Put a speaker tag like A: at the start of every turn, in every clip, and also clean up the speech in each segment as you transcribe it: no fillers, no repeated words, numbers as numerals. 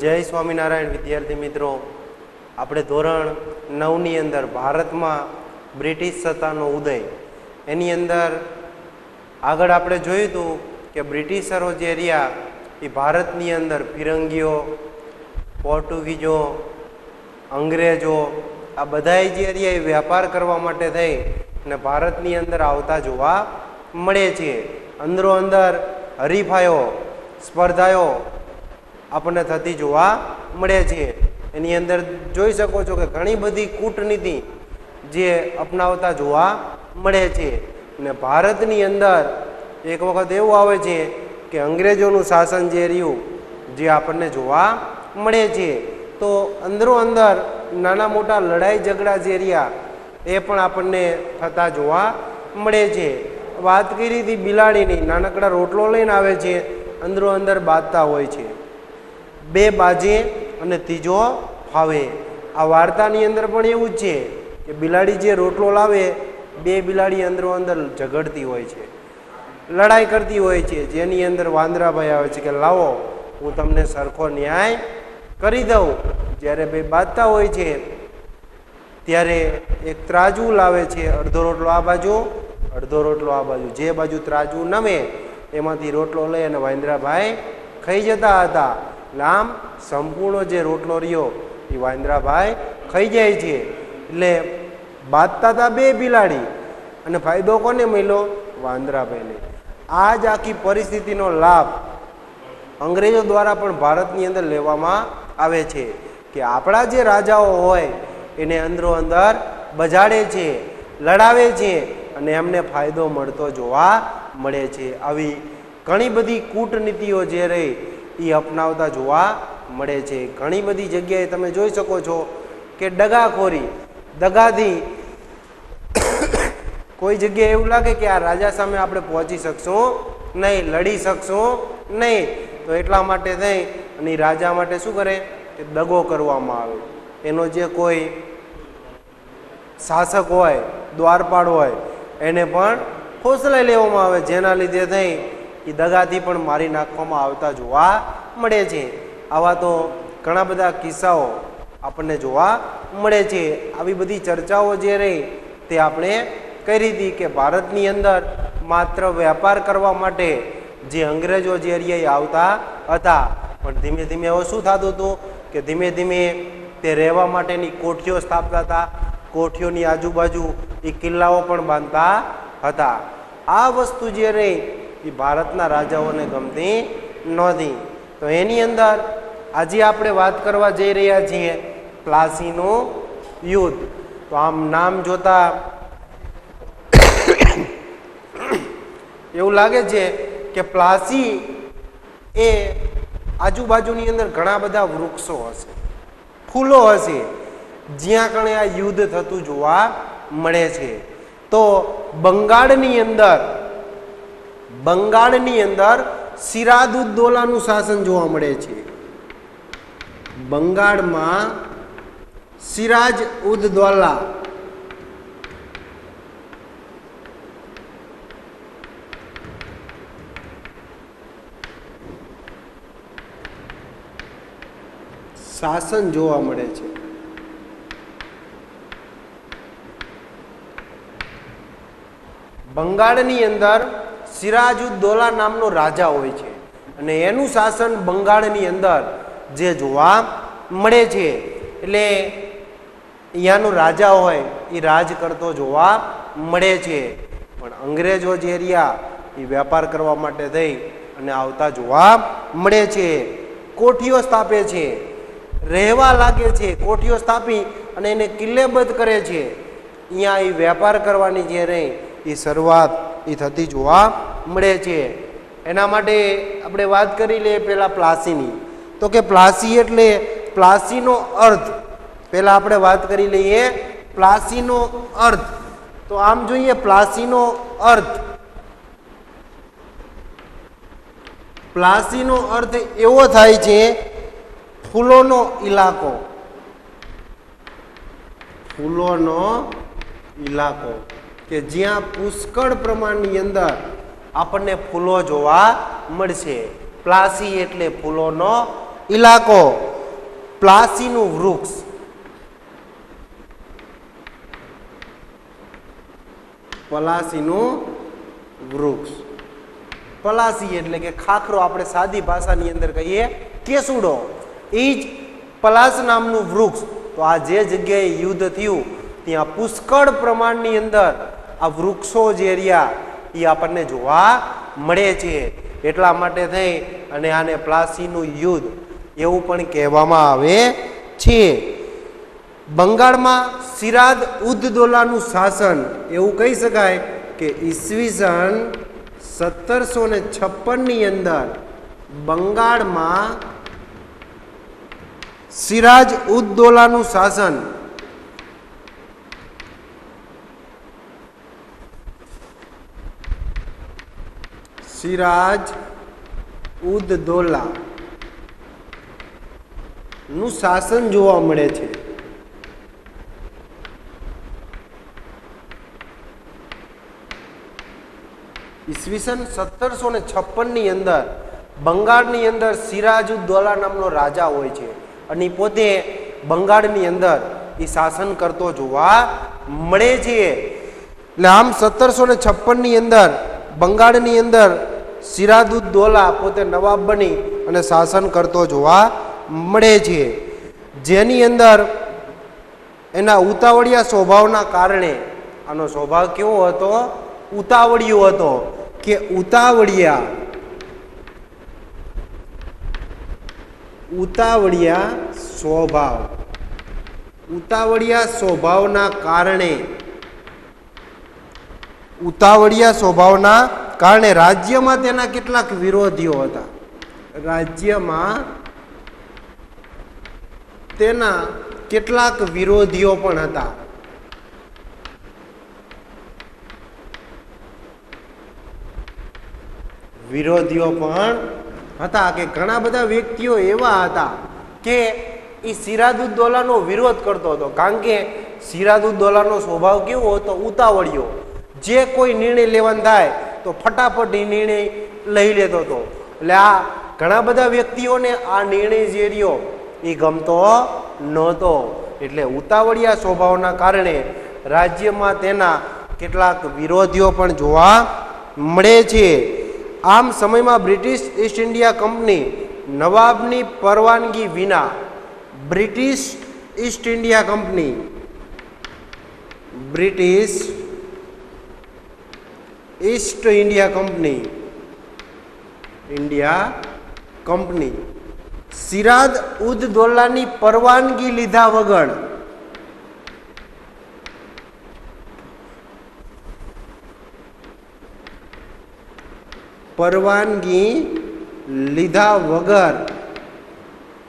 A: જય સ્વામિનારાયણ વિદ્યાર્થી મિત્રો, આપણે ધોરણ 9ની અંદર ભારતમાં બ્રિટિશ સત્તાનો ઉદય એની અંદર આગળ આપણે જોયું હતું કે બ્રિટિશરો જે રહ્યા એ ભારતની અંદર ફિરંગીઓ, પોર્ટુગીઝો, અંગ્રેજો આ બધાય જે રહ્યા એ વ્યાપાર કરવા માટે થઈ અને ભારતની અંદર આવતા જોવા મળે છે. અંદરો અંદર હરીફાઈઓ, સ્પર્ધાઓ આપણને થતી જોવા મળે છે. એની અંદર જોઈ શકો છો કે ઘણી બધી કૂટનીતિ જે અપનાવતા જોવા મળે છે. અને ભારતની અંદર એક વખત એવું આવે છે કે અંગ્રેજોનું શાસન જે રહ્યું જે આપણને જોવા મળે છે, તો અંદરો અંદર નાના મોટા લડાઈ ઝઘડા જે રહ્યા એ પણ આપણને થતા જોવા મળે છે. વાત કરી હતી બિલાડીની, નાનકડા રોટલો લઈને આવે છે, અંદરો અંદર બાંધતા હોય છે. બે બાજે અને ત્રીજો ફાવે. આ વાર્તાની અંદર પણ એવું જ છે કે બિલાડી જે રોટલો લાવે, બે બિલાડી અંદરો અંદર ઝઘડતી હોય છે, લડાઈ કરતી હોય છે, જેની અંદર વાંદરાભાઈ આવે છે કે લાવો હું તમને સરખો ન્યાય કરી દઉં. જ્યારે બે બાંધતા હોય છે ત્યારે એક ત્રાજુ લાવે છે, અડધો રોટલો આ બાજુ, અડધો રોટલો આ બાજુ. જે બાજુ ત્રાજુ નમે એમાંથી રોટલો લઈ અને વાંદરાભાઈ ખાઈ જતા હતા. આમ સંપૂર્ણ જે રોટલો રહ્યો એ વાંદરાભાઈ ખાઈ જાય છે. એટલે બાંધતા હતા બે બિલાડી અને ફાયદો કોને મળ્યો? વાંદરાભાઈને. આ જ આખી પરિસ્થિતિનો લાભ અંગ્રેજો દ્વારા પણ ભારતની અંદર લેવામાં આવે છે કે આપણા જે રાજાઓ હોય એને અંદરો અંદર બજાડે છે, લડાવે છે અને એમને ફાયદો મળતો જોવા મળે છે. આવી ઘણી બધી કૂટનીતિઓ જે રહી એ અપનાવતા જોવા મળે છે. ઘણી બધી જગ્યાએ તમે જોઈ શકો છો કે દગાખોરી, દગાથી કોઈ જગ્યાએ એવું લાગે કે આ રાજા સામે આપણે પહોંચી શકશું નહીં, લડી શકશું નહીં, તો એટલા માટે થઈ અને રાજા માટે શું કરે કે દગો કરવામાં આવે. એનો જે કોઈ શાસક હોય, દ્વારપાળ હોય, એને પણ ફોસલાઈ લેવામાં આવે, જેના લીધે થઈ એ દગાથી પણ મારી નાખવામાં આવતા જોવા મળે છે. આવા તો ઘણા બધા કિસ્સાઓ આપણને જોવા મળે છે. આવી બધી ચર્ચાઓ જે રહી તે આપણે કરી હતી કે ભારતની અંદર માત્ર વ્યાપાર કરવા માટે જે અંગ્રેજો જે રહ્યા આવતા હતા, પણ ધીમે ધીમે હવે શું થતું હતું કે ધીમે ધીમે તે રહેવા માટેની કોઠીઓ સ્થાપતા હતા, કોઠીઓની આજુબાજુ એ કિલ્લાઓ પણ બાંધતા હતા. આ વસ્તુ જે રહી એ ભારતના રાજાઓને ગમતી નહોતી. તો એની અંદર આજે આપણે વાત કરવા જઈ રહ્યા છીએ પ્લાસીનું યુદ્ધ. તો આમ નામ જોતા એવું લાગે છે કે પ્લાસી એ આજુબાજુની અંદર ઘણા બધા વૃક્ષો હશે, ફૂલો હશે, જ્યાં કણે આ યુદ્ધ થતું જોવા મળે છે. તો બંગાળની અંદર સિરાજુદ્દૌલાનું શાસન જોવા મળે છે. બંગાળમાં સિરાજઉદ્દૌલા શાસન જોવા મળે છે. બંગાળની અંદર સિરાજુદ્દૌલા નામનો રાજા હોય છે અને એનું શાસન બંગાળની અંદર જે જોવા મળે છે. એટલે અહીંયાનો રાજા હોય એ રાજ કરતો જોવા મળે છે. પણ અંગ્રેજો જે રહ્યા એ વ્યાપાર કરવા માટે થઈ અને આવતા જોવા મળે છે. કોઠીઓ સ્થાપે છે, રહેવા લાગે છે, કોઠીઓ સ્થાપી અને એને કિલ્લેબદ્ધ કરે છે. અહીંયા એ વ્યાપાર કરવાની જે રહી એ શરૂઆત એ થતી જોવા મળે છે. એના માટે આપણે વાત કરી લઈએ પહેલાં પ્લાસીની. તો કે પ્લાસી એટલે પ્લાસીનો અર્થ પહેલાં આપણે વાત કરી લઈએ પ્લાસીનો અર્થ. તો આમ જોઈએ પ્લાસીનો અર્થ, પ્લાસીનો અર્થ એવો થાય છે ફૂલોનો ઇલાકો, ફૂલોનો ઇલાકો કે જ્યાં પુષ્કળ પ્રમાણની અંદર આપણને ફૂલો જોવા મળશે. પ્લાસી એટલે ફૂલોનો ઇલાકો. પ્લાસીનું વૃક્ષ, પલાસીનું વૃક્ષ. પલાસી એટલે કે ખાખરો, આપણે સાદી ભાષાની અંદર કહીએ કેસુડો, એ જ પલાસ નામનું વૃક્ષ. તો આ જે જગ્યાએ યુદ્ધ થયું ત્યાં પુષ્કળ પ્રમાણની અંદર આ વૃક્ષો જે રહ્યા એ આપણને જોવા મળે છે. એટલા માટે થઈ અને આને પ્લાસીનું યુદ્ધ એવું પણ કહેવામાં આવે છે. બંગાળમાં સિરાજ ઉદ દૌલાનું શાસન એવું કહી શકાય કે ઈસવીસન 1756 ની અંદર બંગાળમાં સિરાજ ઉદ દૌલાનું શાસન સિરાજ ઉદ દૌલા નું શાસન જોવા મળે છે. ઈસવીસન 1756 ની અંદર બંગાળની અંદર સિરાજ ઉદ દૌલા નામનો રાજા હોય છે અને પોતે બંગાળની અંદર એ શાસન કરતો જોવા મળે છે. એટલે આમ 1756 ની અંદર બંગાળની અંદર સિરાજ ઉદ દૌલા પોતે નવાબ બની અને શાસન કરતો જોવા મળે છે. જેની અંદર એના ઉતાવળિયા સ્વભાવના કારણે, આનો સ્વભાવ કેવો હતો? ઉતાવળિયો હતો કે ઉતાવળિયા સ્વભાવના કારણે રાજ્યમાં તેના કેટલાક વિરોધીઓ હતા. રાજ્યમાં તેના કેટલાક વિરોધીઓ પણ હતા. કે ઘણા બધા વ્યક્તિઓ એવા હતા કે એ સિરાજ ઉદ દૌલાનો વિરોધ કરતો હતો. કારણ કે સિરાજ ઉદ દૌલાનો સ્વભાવ કેવો હતો? ઉતાવળિયો. જે કોઈ નિર્ણય લેવાનો થાય તો ફટાફટ એ નિર્ણય લઈ લેતો હતો. એટલે આ ઘણા બધા વ્યક્તિઓને આ નિર્ણય જે રહ્યો એ ગમતો નહોતો. એટલે ઉતાવળિયા સ્વભાવના કારણે રાજ્યમાં તેના કેટલાક વિરોધીઓ પણ જોવા મળે છે. આમ સમયમાં બ્રિટિશ ઈસ્ટ ઇન્ડિયા કંપની નવાબની પરવાનગી વિના British East India company Siraj ud દૌલાની પરવાનગી લીધા વગર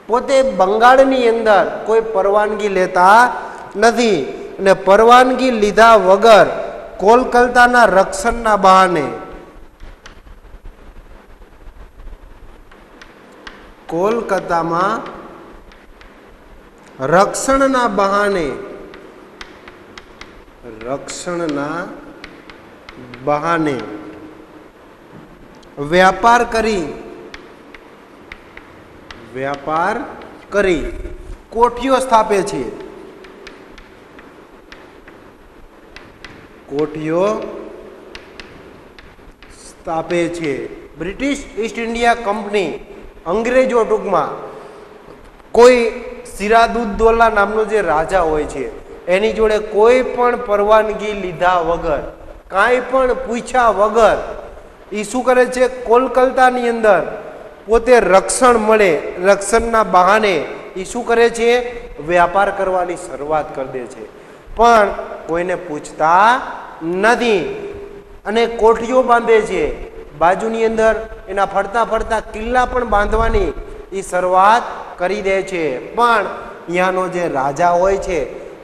A: પોતે બંગાળની અંદર કોઈ પરવાનગી લેતા નથી અને પરવાનગી લીધા વગર કોલકાતાના રક્ષણના બહાને કોલકાતામાં રક્ષણના બહાને વ્યાપાર કરી કોઠીઓ સ્થાપે છે. બ્રિટિશ ઈસ્ટ ઇન્ડિયા કંપની, અંગ્રેજો ટૂંકમાં, કોઈ સિરાજ ઉદ દૌલા નામનો જે રાજા હોય છે એની જોડે કોઈ પણ પરવાનગી લીધા વગર, કાંઈ પણ પૂછ્યા વગર એ શું કરે છે? કોલકાતાની અંદર પોતે રક્ષણ મળે, રક્ષણના બહાને એ શું કરે છે? વ્યાપાર કરવાની શરૂઆત કરી દે છે. પણ કોઈને પૂછતા નથી અને કોઠીઓ બાંધે છે. બાજુની અંદર એના ફરતા કિલ્લા પણ બાંધવાની એ શરૂઆત કરી દે છે. પણ અહીંયાનો જે રાજા હોય છે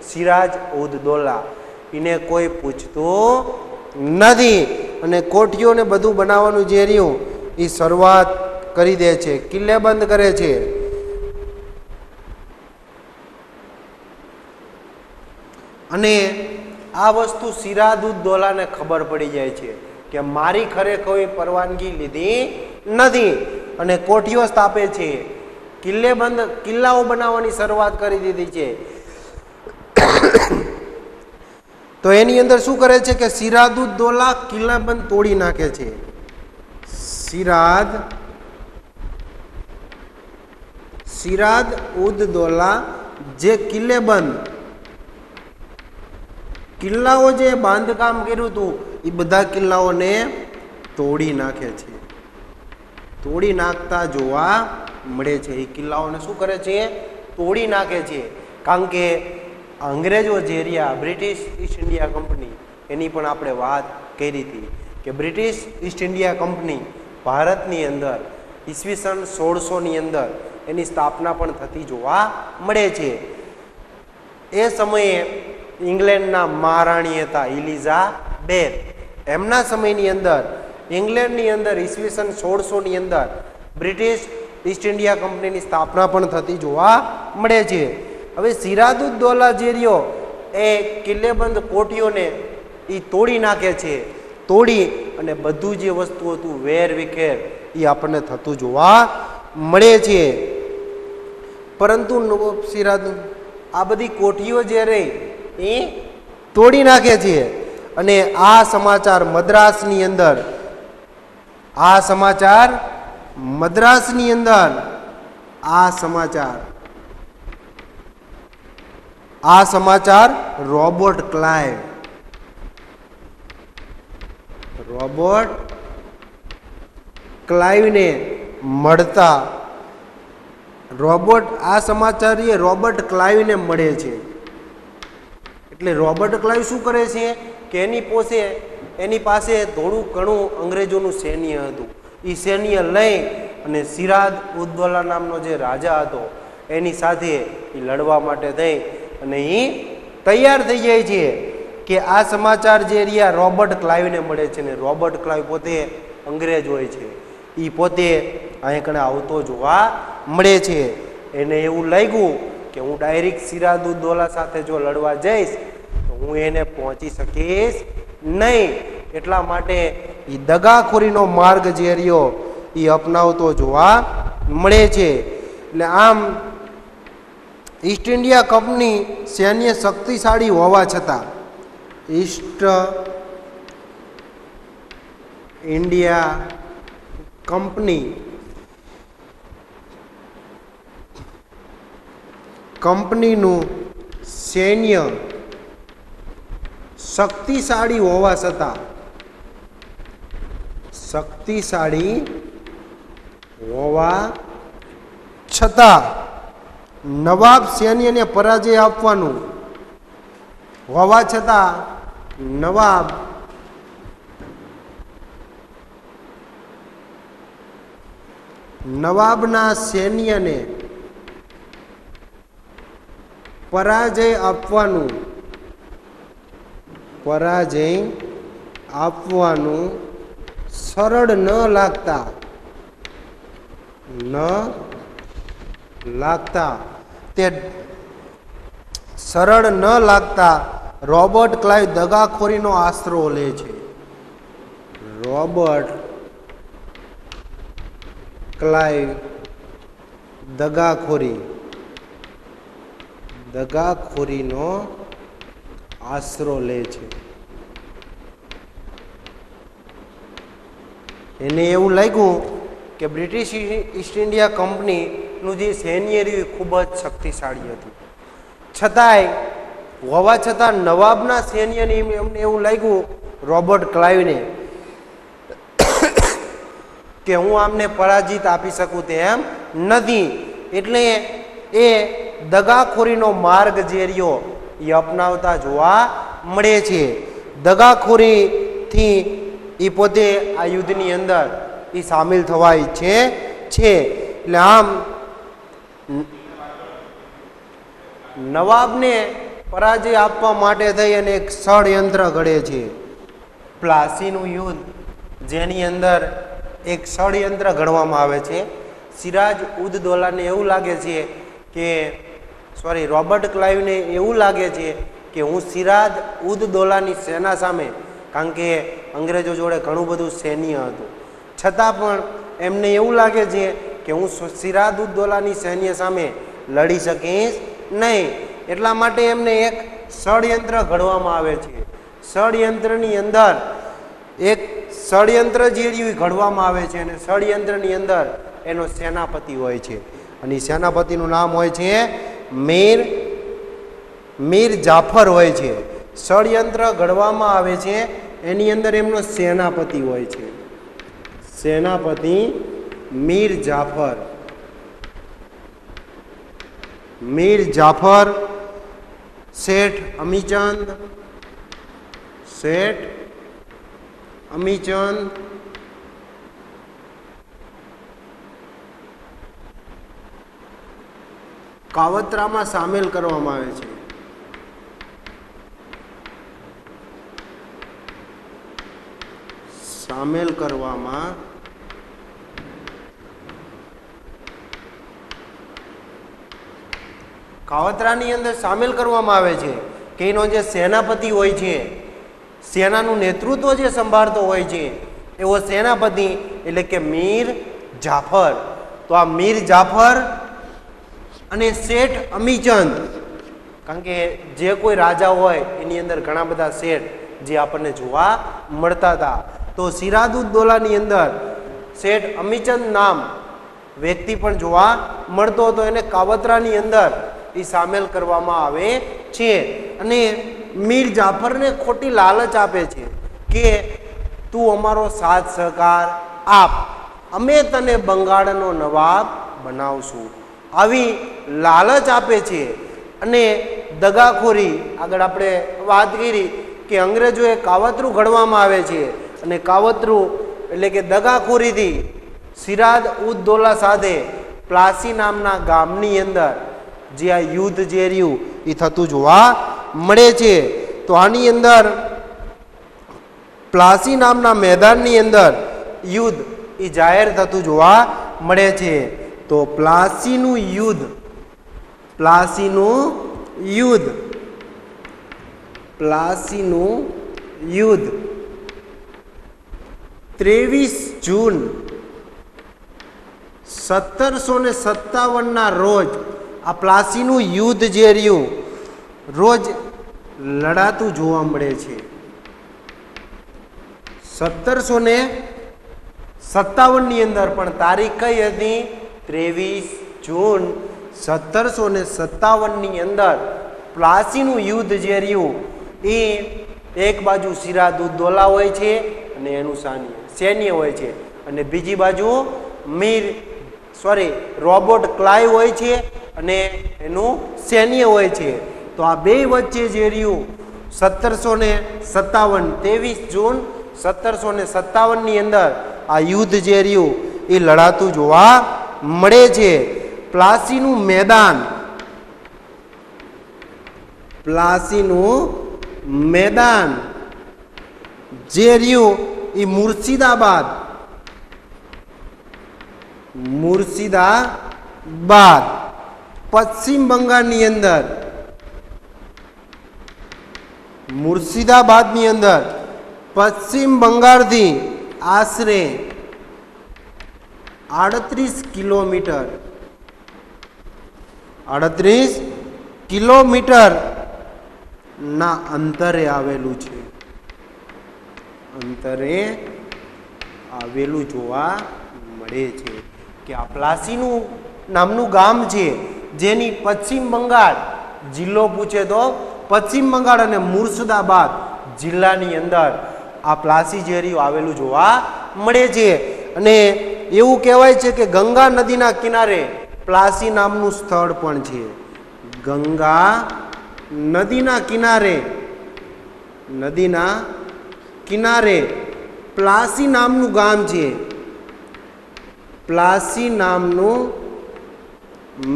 A: સિરાજ ઉદ દૌલા, એને કોઈ પૂછતું નથી અને કોઠીઓને બધું બનાવવાનું જે રહ્યું એ શરૂઆત કરી દે છે, કિલ્લે બંધ કરે છે. અને આ વસ્તુ સિરાજ ઉદ દૌલાને ખબર પડી જાય છે કે મારી ખરેખર કોઈ પરવાનગી લીધી નથી અને કોઠીઓ સ્થાપે છે. કિલ્લાઓ બનાવવાની શરૂઆત કરી દીધી છે. તો એની અંદર શું કરે છે કે સિરાજુદ્દૌલા કિલ્લાબંધ તોડી નાખે છે. સિરાજુદ્દૌલા જે કિલ્લાઓ જે બાંધકામ કર્યું હતું એ બધા કિલ્લાઓને તોડી નાખે છે. તોડી નાખતા જોવા મળે છે. એ કિલ્લાઓને શું કરે છે? તોડી નાખે છે. કારણ કે અંગ્રેજો જે રહ્યા બ્રિટિશ ઈસ્ટ ઇન્ડિયા કંપની એની પણ આપણે વાત કરી હતી કે બ્રિટિશ ઈસ્ટ ઇન્ડિયા કંપની ભારતની અંદર ઈસવીસન 1600ની અંદર એની સ્થાપના પણ થતી જોવા મળે છે. એ સમયે ઇંગ્લેન્ડના મહારાણી હતા એલિઝાબેથ. એમના સમયની અંદર ઇંગ્લેન્ડની અંદર ઈસવીસન 1600ની અંદર બ્રિટિશ ઈસ્ટ ઇન્ડિયા કંપનીની સ્થાપના પણ થતી જોવા મળે છે. હવે સિરાજુદ્દૌલા જે રહ્યો એ કિલ્લેબંધ કોઠીઓને એ તોડી નાખે છે. તોડી અને બધું જે વસ્તુ હતું વેર વિખેર એ આપણને થતું જોવા મળે છે. પરંતુ આ બધી કોઠીઓ જે રહી એ તોડી નાખે છે. અને આ સમાચાર મદ્રાસની અંદર આ સમાચાર રોબર્ટ ક્લાઇવને મળતા રોબર્ટ ક્લાઇવને મળે છે. એટલે રોબર્ટ ક્લાઇવ શું કરે છે કે એની પાસે થોડું ઘણું અંગ્રેજોનું સૈન્ય હતું. એ સૈન્ય લઈ અને સિરાજુદ્દૌલા નામનો જે રાજા હતો એની સાથે એ લડવા માટે થઈ અને એ તૈયાર થઈ જાય છે. કે આ સમાચાર જે રહ્યા રોબર્ટ ક્લાઇવને મળે છે ને રોબર્ટ ક્લાઇવ પોતે અંગ્રેજ હોય છે. એ પોતે અહીં કણે આવતો જોવા મળે છે. એને એવું લાગ્યું કે હું ડાયરેક્ટ સિરાજુદ્દૌલા સાથે જો લડવા જઈશ તો હું એને પહોંચી શકીશ નહીં. એટલા માટે એ દગાખોરીનો માર્ગ જે રહ્યો એ અપનાવતો જોવા મળે છે. એટલે આમ ઈસ્ટ ઇન્ડિયા કંપની સૈન્ય શક્તિશાળી હોવા છતાં ઈસ્ટ ઇન્ડિયા કંપનીનું સૈન્ય શક્તિશાળી હોવા છતાં નવાબ સૈન્યને પરાજય આપવાનું હોવા છતાં નવાબના સૈન્યને પરાજય આપવાનું સરળ ન લાગતા રોબર્ટ ક્લાઇવ દગાખોરીનો આશરો લે છે. રોબર્ટ ક્લાઇવ દગાખોરીનો આશરો લે છે. એને એવું લાગ્યું કે બ્રિટિશ ઈસ્ટ ઇન્ડિયા કંપનીનું જે સૈન્ય રહ્યું ખૂબ જ શક્તિશાળી હતું. હોવા છતાં નવાબના સૈન્યને એમને એવું લાગ્યું રોબર્ટ ક્લાઇવને કે હું આમને પરાજિત આપી શકું તેમ નથી. એટલે એ દગાખોરીનો માર્ગ જે રહ્યો એ અપનાવતા જોવા મળે છે. દગાખોરીથી એ પોતે આ યુદ્ધની અંદર એ સામેલ થવા ઈચ્છે છે. એટલે આમ નવાબને પરાજય આપવા માટે થઈ અને એક ષડયંત્ર ઘડે છે. પ્લાસીનું યુદ્ધ જેની અંદર એક ષડયંત્ર ઘડવામાં આવે છે. સિરાજુદ્દૌલાને એવું લાગે છે કે રોબર્ટ ક્લાઇવને એવું લાગે છે કે હું સિરાજુદ્દૌલાની સેના સામે, કારણ કે અંગ્રેજો જોડે ઘણું બધું સૈન્ય હતું, છતાં પણ એમને એવું લાગે છે કે હું સિરાજ ઉદ દૌલાની સૈન્ય સામે લડી શકીશ નહીં. એટલા માટે એમને એક ષડયંત્ર ઘડવામાં આવે છે. ષડયંત્રની અંદર એક ષડયંત્ર જે ઘડવામાં આવે છે અને ષડયંત્રની અંદર એનો સેનાપતિ હોય છે અને સેનાપતિનું નામ હોય છે મીર જાફર હોય છે. ષડયંત્ર ઘડવામાં આવે છે એની અંદર એમનો સેનાપતિ હોય છે. સેનાપતિ મીર જાફર, શેઠ અમીચંદ કાવતરામાં સામેલ કરવામાં આવે છે. કાવતરાની અંદર સામેલ કરવામાં આવે છે કે એનો જે સેનાપતિ હોય છે, સેનાનું નેતૃત્વ જે સંભાળતો હોય છે એવો સેનાપતિ એટલે કે મીર જાફર. તો આ મીર જાફર અને શેઠ અમીચંદ, કારણ કે જે કોઈ રાજા હોય એની અંદર ઘણા બધા શેઠ જે આપણને જોવા મળતા હતા. તો સિરાજ ઉદ દૌલાની અંદર શેઠ અમીચંદ નામ વ્યક્તિ પણ જોવા મળતો હતો. એને કાવતરાની અંદર એ સામેલ કરવામાં આવે છે અને મીર જાફરને ખોટી લાલચ આપે છે કે તું અમારો સાથ સહકાર આપ, અમે તને બંગાળનો નવાબ બનાવશું. આવી લાલચ આપે છે અને દગાખોરી, આગળ આપણે વાત કરી કે અંગ્રેજોએ કાવતરું ઘડવામાં આવે છે અને કાવતરું એટલે કે દગાખોરીથી સિરાજ ઉદ દૌલા સાથે પ્લાસી નામના ગામની અંદર જે આ યુદ્ધ જે રહ્યું એ થતું જોવા મળે છે. તો આની અંદર પ્લાસી નામના મેદાનની અંદર યુદ્ધ એ જાહેર થતું જોવા મળે છે. તો પ્લાસીનું યુદ્ધ 23 જૂન 1757 ના રોજ આ પ્લાસીનું યુદ્ધ જે રહ્યું રોજ લડાતું જોવા મળે છે. 1757 ની અંદર પણ તારીખ કઈ હતી? 23 જૂન 1757 ની અંદર પ્લાસીનું યુદ્ધ જે રહ્યું એ એક બાજુ સિરાજ ઉદ દૌલા હોય છે અને એનું સૈન્ય હોય છે અને બીજી બાજુ રોબર્ટ ક્લાઇવ હોય છે અને એનું સૈન્ય હોય છે. તો આ બે વચ્ચે જે રહ્યું 23 જૂન 1757 ની અંદર આ યુદ્ધ જે રહ્યું એ લડાતું જોવા મળે છે. પ્લાસીનું મેદાન જે રહ્યું એ મુર્શિદાબાદ પશ્ચિમ બંગાળની અંદર મુર્શિદાબાદની અંદર પશ્ચિમ બંગાળથી આશરે 38 કિલોમીટર ના અંતરે આવેલું જોવા મળે છે કે આ પ્લાસીનું નામનું ગામ છે જેની પશ્ચિમ બંગાળ જિલ્લો પૂછે તો પશ્ચિમ બંગાળ અને મુર્શિદાબાદ જિલ્લાની અંદર આ પ્લાસી જેરિયું આવેલું જોવા મળે છે. અને એવું કહેવાય છે કે ગંગા નદીના કિનારે પ્લાસી નામનું સ્થળ પણ છે. ગંગા નદીના કિનારે પ્લાસી નામનું ગામ છે. પ્લાસી નામનું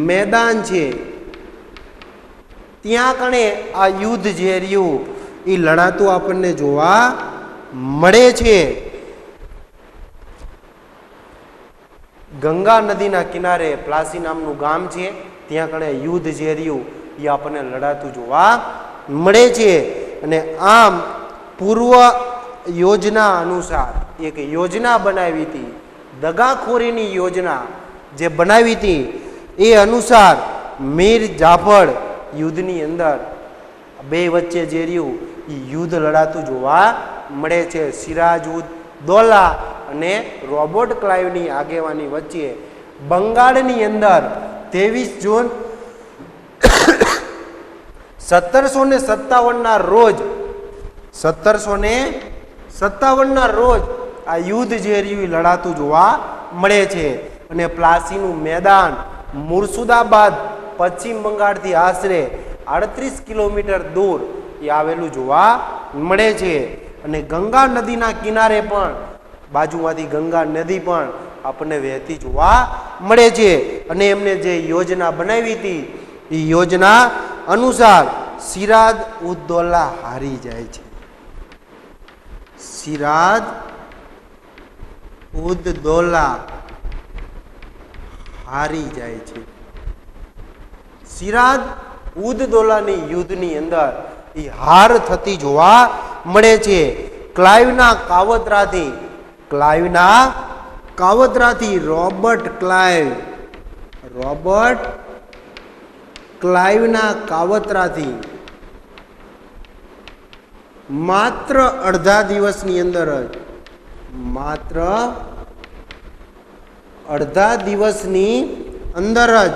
A: મેદાન છે. ત્યાં કણે આ યુદ્ધ જે રહ્યું એ લડાતું આપણને જોવા મળે છે. ગંગા નદીના કિનારે પ્લાસી નામનું ગામ છે. ત્યાં કણે યુદ્ધ જે રહ્યું એ આપણને લડાતું જોવા મળે છે. અને આમ પૂર્વ યોજના અનુસાર એક યોજના બનાવી હતી, દગાખોરીની યોજના જે બનાવી હતી એ અનુસાર મીર જાફર યુદ્ધની અંદર બે વચ્ચે જે રહ્યું એ યુદ્ધ લડાતું જોવા મળે છે. સિરાજ ઉદ દૌલા અને રોબર્ટ ક્લાઇવની આગેવાની વચ્ચે બંગાળની અંદર 23 જૂન 1757 રોજ 1757 રોજ આ યુદ્ધ જે રહ્યું એ લડાતું જોવા મળે છે. અને પ્લાસીનું મેદાન મુર્શિદાબાદ પશ્ચિમ બંગાળથી આશરે 38 કિલોમીટર દૂર એ આવેલું જોવા મળે છે. અને ગંગા નદીના કિનારે પણ બાજુમાંથી ગંગા નદી પણ આપણને વહેતી જોવા મળે છે. અને એમને જે યોજના બનાવી હતી એ યોજના અનુસાર સિરાજ ઉદ દૌલા હારી જાય છે. સિરાજ ઉદ દૌલા હારી જાય છે. સિરાજ ઉદ દૌલાની યુદ્ધની અંદર એ હાર થતી જોવા મળે છે. ક્લાઇવના કાવતરાથી રોબર્ટ ક્લાઇવના કાવતરાથી માત્ર અડધા દિવસની અંદર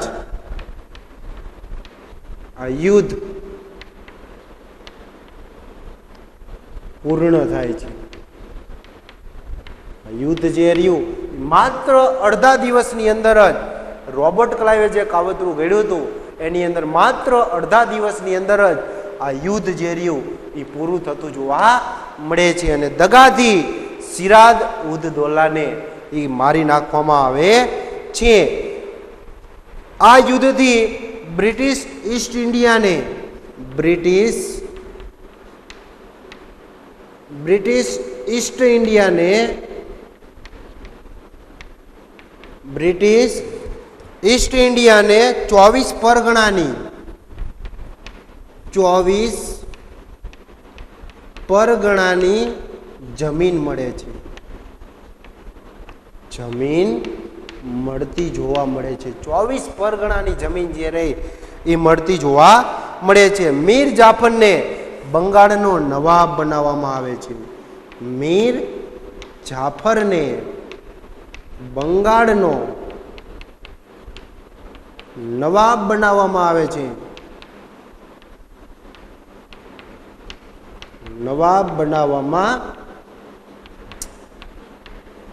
A: જ આ યુદ્ધ પૂર્ણ થાય છે. યુદ્ધ જે રહ્યું માત્ર અડધા દિવસની અંદર જ રોબર્ટ ક્લાઇવે જે કાવતરું ઘડ્યું હતું એની અંદર માત્ર અડધા દિવસની અંદર જ આ યુદ્ધ જે રહ્યું એ પૂરું થતું જોવા મળે છે. અને દગાથી સિરાજ ઉદ દૌલાને એ મારી નાખવામાં આવે છે. આ યુદ્ધથી બ્રિટિશ ઈસ્ટ ઇન્ડિયાને 24 પરગણાની જમીન મળે છે. જમીન મળતી જોવા મળે છે. 24 પરગણાની જમીન જે રહી એ મળતી જોવા મળે છે. મીર જાફરને બંગાળનો નવાબ બનાવવામાં આવે છે. મીર જાફરને બંગાળનો નવાબ બનાવવામાં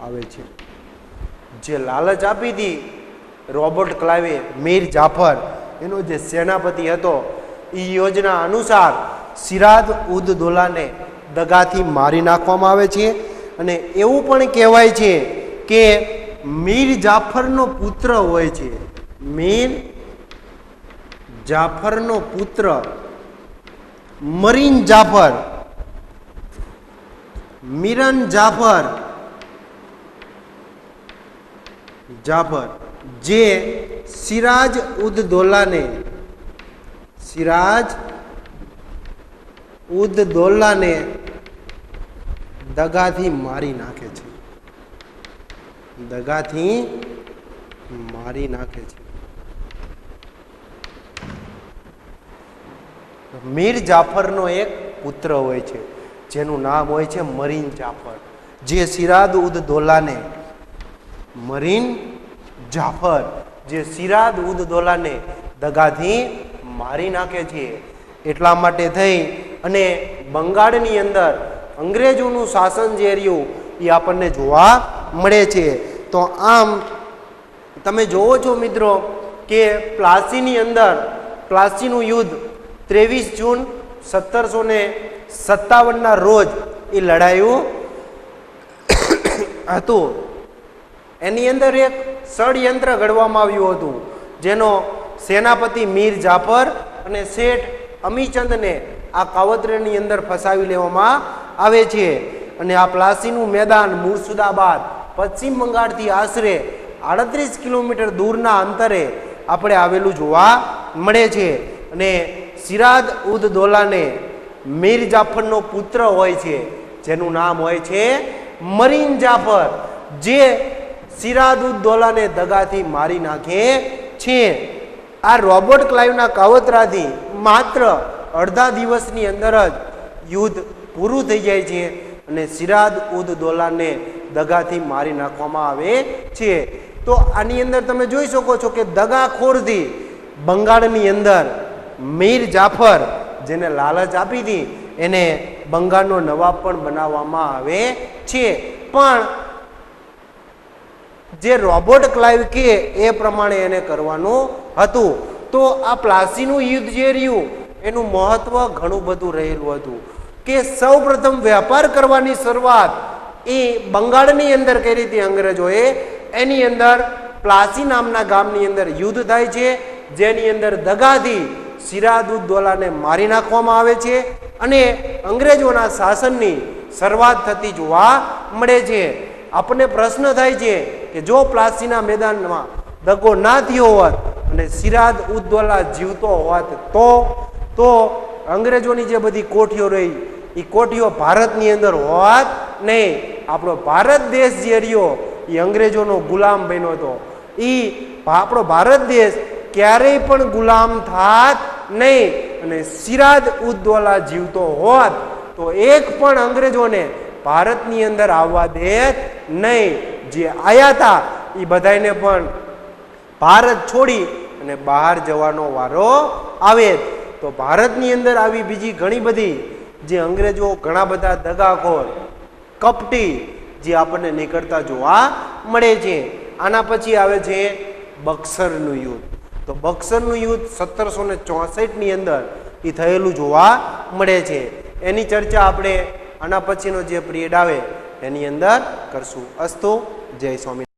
A: આવે છે. જે લાલચ આપી હતી રોબર્ટ ક્લાઇવે મીર જાફર એનો જે સેનાપતિ હતો એ યોજના અનુસાર સિરાજ ઉદ દૌલાને દગાથી મારી નાખવામાં આવે છે. અને એવું પણ કહેવાય છે કે મીર જાફરનો પુત્ર હોય છે. મીર જાફરનો પુત્ર મરીન જાફર જે સિરાજ ઉદ દૌલાને દગાથી મારી નાખે છે. મીર જાફરનો એક પુત્ર હોય છે જેનું નામ હોય છે મરીન જાફર, જે સિરાજ ઉદ દૌલાને દગાથી મારી નાખે છે. એટલા માટે થઈ અને બંગાળની અંદર અંગ્રેજોનું શાસન જે રહ્યું એ આપણને જોવા મળે છે. તો આમ તમે જોવો છો મિત્રો કે પ્લાસીનું યુદ્ધ 23 જૂન 1757 રોજ એ લડાયું હતું. એની અંદર એક ષડયંત્ર ઘડવામાં આવ્યું હતું જેનો સેનાપતિ મીર જાફર અને શેઠ અમીચંદને આ કાવતરાની અંદર ફસાવી લેવામાં આવે છે. અને આ પ્લાસીનું મેદાન મુર્શિદાબાદ પશ્ચિમ બંગાળથી આશરે 38 કિલોમીટર દૂરના અંતરે આપણે આવેલું જોવા મળે છે. અને સિરાજ ઉદ દૌલાને મીર જાફરનો પુત્ર હોય છે જેનું નામ હોય છે મરીન જાફર, જે સિરાજ ઉદ દૌલાને દગાથી મારી નાખે છે. આ રોબર્ટ ક્લાઇવના કાવતરાથી માત્ર અડધા દિવસની અંદર જ યુદ્ધ પૂરું થઈ જાય છે અને સિરાજ ઉદ દૌલાને દગાથી મારી નાખવામાં આવે છે. તો આની અંદર તમે જોઈ શકો છો કે દગાખોરથી બંગાળની અંદર મીર જાફર, જેને લાલચ આપી હતી, એને બંગાળનો નવાબ પણ બનાવવામાં આવે છે. પણ જે રોબર્ટ ક્લાઇવ કે એ પ્રમાણે એને કરવાનું હતું. તો આ પ્લાસીનું યુદ્ધ જે રહ્યું એનું મહત્વ ઘણું બધું રહેલું હતું કે સૌ પ્રથમ વેપાર કરવાની શરૂઆત એ બંગાળની અંદર કરી હતી અંગ્રેજોએ. એની અંદર પ્લાસી નામના ગામની અંદર યુદ્ધ થાય છે, જેની અંદર દગાથી સિરાજ ઉદ દૌલાને મારી નાખવામાં આવે છે અને અંગ્રેજોના શાસનની શરૂઆત થતી જોવા મળે છે. આપણને પ્રશ્ન થાય છે કે જો પ્લાસીના મેદાનમાં દગો ના થયો હોત અને સિરાજ ઉદ દૌલા જીવતો હોત તો અંગ્રેજોની જે બધી કોઠીઓ રહી એ કોઠીઓ ભારતની અંદર હોત નહીં. આપણો ભારત દેશ જે રહ્યો એ અંગ્રેજોનો ગુલામ બન્યો હતો. એ આપણો ભારત દેશ ક્યારેય પણ ગુલામ થાત નહીં. અને સિરાજ ઉદ દૌલા જીવતો હોત તો એક પણ અંગ્રેજોને ભારતની અંદર આવવા દેત નહીં. જે આયા હતા એ બધાને પણ ભારત છોડી અને બહાર જવાનો વારો આવે. તો ભારતની અંદર આવી બીજી ઘણી બધી જે અંગ્રેજો ઘણા બધા દગાખોર, કપટી જે આપણને નીકળતા જોવા મળે છે. આના પછી આવે છે બક્સરનું યુદ્ધ. તો બક્સરનું યુદ્ધ 1764ની અંદર એ થયેલું જોવા મળે છે. એની ચર્ચા આપણે આના પછીનો જે પિરિયડ આવે એની અંદર કરશું. અસ્તુ. જય સ્વામી.